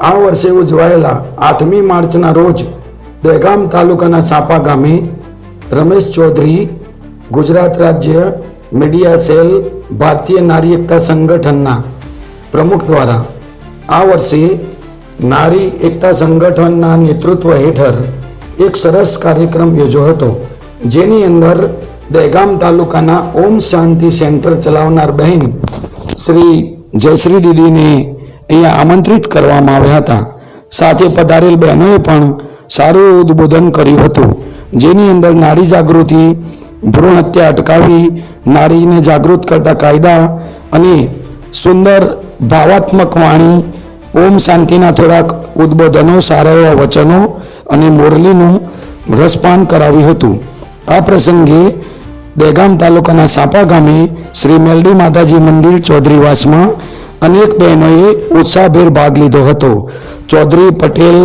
આ વર્ષે ઉજવાયેલા 8મી માર્ચના રોજ દહેગામ તાલુકાના સાપા ગામે રમેશ ચૌધરી, ગુજરાત રાજ્ય મીડિયા સેલ, ભારતીય નારી એકતા સંગઠનના પ્રમુખ દ્વારા આ વર્ષે નારી એકતા સંગઠનના નેતૃત્વ હેઠળ એક સરસ કાર્યક્રમ યોજ્યો હતો, જેની અંદર દહેગામ તાલુકાના ઓમ શાંતિ સેન્ટર ચલાવનાર બહેન શ્રી જયશ્રી દીદીને અહીંયા આમંત્રિત કરવામાં આવ્યા હતા. સાથે પધારેલ બહેનોએ પણ સારું ઉદ્બોધન કર્યું હતું, જેની અંદર નારી જાગૃતિ, ભ્રૂણ હત્યા અટકાવી, નારીને જાગૃત કરતા કાયદા અને સુંદર ભાવાત્મક વાણી, ઓમ શાંતિના થોડાક ઉદ્બોધનો, સારા એવા વચનો અને મોરલીનું રસપાન કરાવ્યું હતું. આ પ્રસંગે દહેગામ તાલુકાના સાપા ગામે શ્રી મેલડી માતાજી મંદિર ચૌધરીવાસમાં અનેક બહેનોએ ઉત્સાહભેર ભાગ લીધો હતો. ચૌધરી, પટેલ,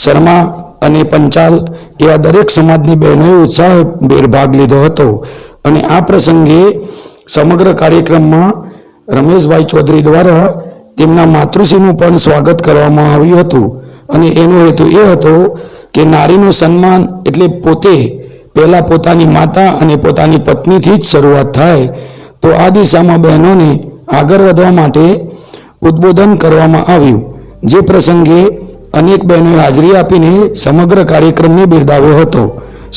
શર્મા અને પંચાલ એવા દરેક સમાજની બહેનોએ ઉત્સાહભેર ભાગ લીધો હતો. અને આ પ્રસંગે સમગ્ર કાર્યક્રમમાં રમેશભાઈ ચૌધરી દ્વારા તેમના માતૃશ્રીનું પણ સ્વાગત કરવામાં આવ્યું હતું. અને એનો હેતુ એ હતો કે નારીનું સન્માન એટલે પોતે પહેલાં પોતાની માતા અને પોતાની પત્નીથી જ શરૂઆત થાય. તો આ દિશામાં બહેનોને આગળ વધવા માટે ઉદ્બોધન કરવામાં આવ્યું, જે પ્રસંગે અનેક બહેનોએ હાજરી આપીને સમગ્ર કાર્યક્રમને બિરદાવ્યો હતો.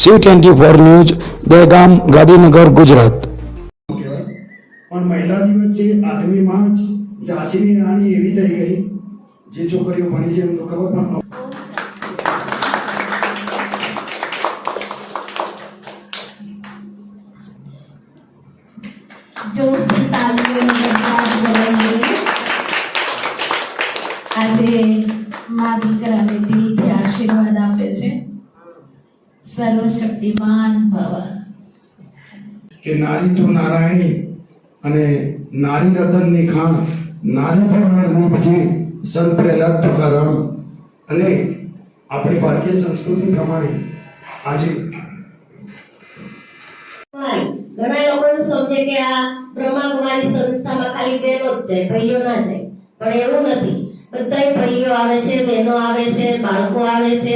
C24 news, Dehgam, Gandhinagar, Gujarat. પણ મહિલા દિવસ છે 8મી માર્ચ, ઝાંસીની રાણી એવી થઈ ગઈ, જે છોકરીઓ ભણી છે એમ તો ખબર પણ જોશથી તાલીઓનો ગણગાટ બોલાવીએ. આજે મા દીકરાને દિલથી આશીર્વાદ આપે છે. સર્વશક્તિમાન ભવ. કે નારી તો નારાયણી અને નારી રતનની ખાણ, નારી ફળવાળની પછી સંત પ્રહલાદ તુકારામ. અને આપણી ભારતીય સંસ્કૃતિ પ્રમાણે આજે ઘણા લોકો એવું સમજે કે આ બ્રહ્માકુમારી સંસ્થામાં ખાલી બહેનો જ જાય, ભાઈઓ ના જાય. પણ એવું નથી. બધાય ભાઈઓ આવે છે, બહેનો આવે છે, બાળકો આવે છે,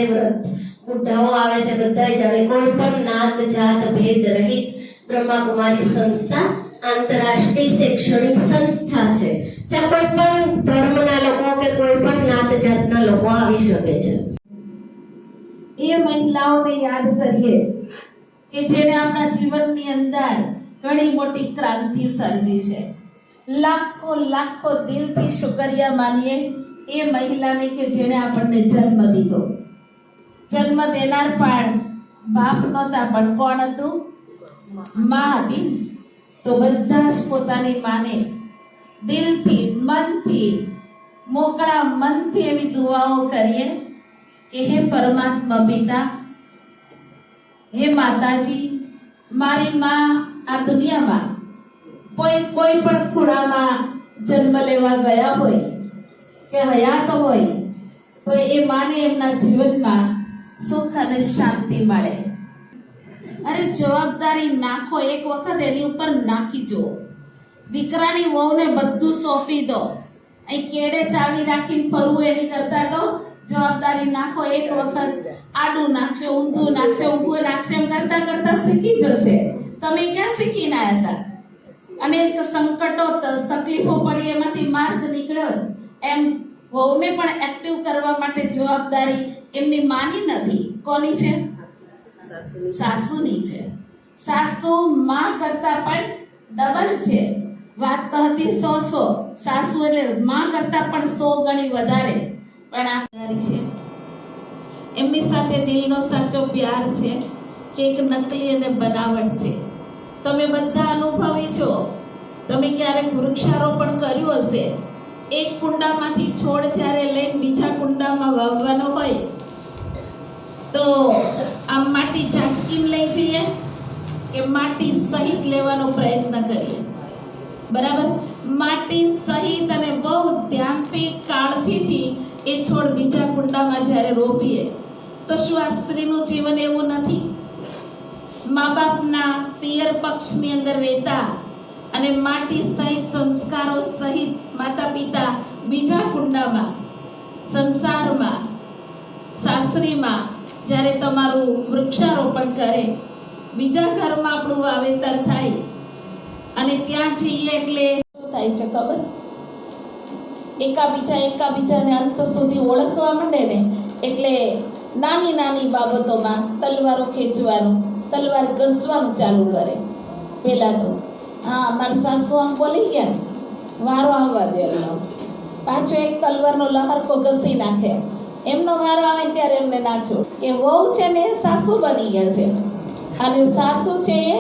બુઢાઓ આવે છે, બધાય જ આવે. કોઈ પણ નાત જાત ભેદ રહિત બ્રહ્માકુમારી સંસ્થા આંતરરાષ્ટ્રીય શૈક્ષણિક સંસ્થા છે, જ્યાં કોઈ પણ ધર્મના લોકો કે કોઈ પણ નાત જાતના લોકો આવી શકે છે. એ મહિલાઓને યાદ કરીએ કે જેને આપણા જીવનની અંદર ઘણી મોટી ક્રાંતિ સર્જી છે. લાખો લાખો દિલથી શુક્રિયા માનીએ એ મહિલાને કે જેણે આપણને જન્મ દીધો. જન્મ દેનાર પણ બાપ નહોતા, પણ કોણ હતું? માં હતી. તો બધા જ પોતાની માને દિલથી, મનથી, મોકળા મનથી એવી દુઆઓ કરીએ કે હે પરમાત્મા પિતા, હે માતાજી, મારી માં આ દુનિયામાં કોઈ પણ ખૂણામાં જન્મ લેવા ગયા હોય કે હયાત હોય તો એ માને એમના જીવનમાં સુખ અને શાંતિ મળે. અને જવાબદારી નાખો, એક વખત એની ઉપર નાખી જુઓ. દીકરાની વહુને બધું સોંપી દો, અહીં કેડે ચાવી રાખીને ફરવું એની કરતા તો જવાબદારી નાખો. એક વખત આડું નાખશે, ઊંધું નાખશે, ઊભું નાખશે, એમ કરતા કરતા શીખી જશે. તમે ક્યાં શીખી ના હતા? અનેક સંકટો, તકલીફો પડી, એમાંથી માર્ગ નીકળ્યો. એમ વહુને પણ એક્ટિવ કરવા માટે જવાબદારી એમની માની નથી. કોની છે? સાસુની છે. સાસુ માં કરતા પણ ડબલ છે. વાત તો હતી 100 સાસુ એટલે માં કરતા પણ 100 ગણી વધારે. પણ આ છે એમની સાથે દિલનો સાચો પ્યાર છે કે એક નકલી અને બનાવટ છે. તમે બધા અનુભવી છો. તમે ક્યારેક વૃક્ષારોપણ કર્યું હશે. એક કુંડામાંથી છોડ જ્યારે લઈને બીજા કુંડામાં વાવવાનો હોય તો આમ માટી ઝાટકીને લઈ જઈએ કે માટી સહિત લેવાનો પ્રયત્ન કરીએ. બરાબર? માટી સહિત અને બહુ ધ્યાનથી, કાળજીથી એ છોડ બીજા કુંડામાં જ્યારે રોપીએ તો શું આ સ્ત્રીનું જીવન એવું નથી? મા બાપના પિયર પક્ષની અંદર રહેતા અને માટી સહિત, સંસ્કારો સહિત માતા પિતા બીજા કુંડામાં સંસારમાં સાસરીમાં જ્યારે તમારું વૃક્ષારોપણ કરે, બીજા ઘરમાં આપણું વાવેતર થાય અને ત્યાં જઈએ એટલે શું થાય છે ખબર છે? એકાબીજાને અંત સુધી ઓળખવા માંડે ને એટલે નાની નાની બાબતોમાં તલવારો ખેંચવાનું, તલવાર ઘસવાનું ચાલુ કરે. પહેલાં તો હા મારી સાસુ આમ બોલી ગયા ને, વારો આવવા દે એમનો, પાછો એક તલવારનો લહરકો ઘસી નાખે. એમનો વારો આવે ત્યારે એમને નાચો કે વહુ છે ને એ સાસુ બની ગયા છે અને સાસુ છે એ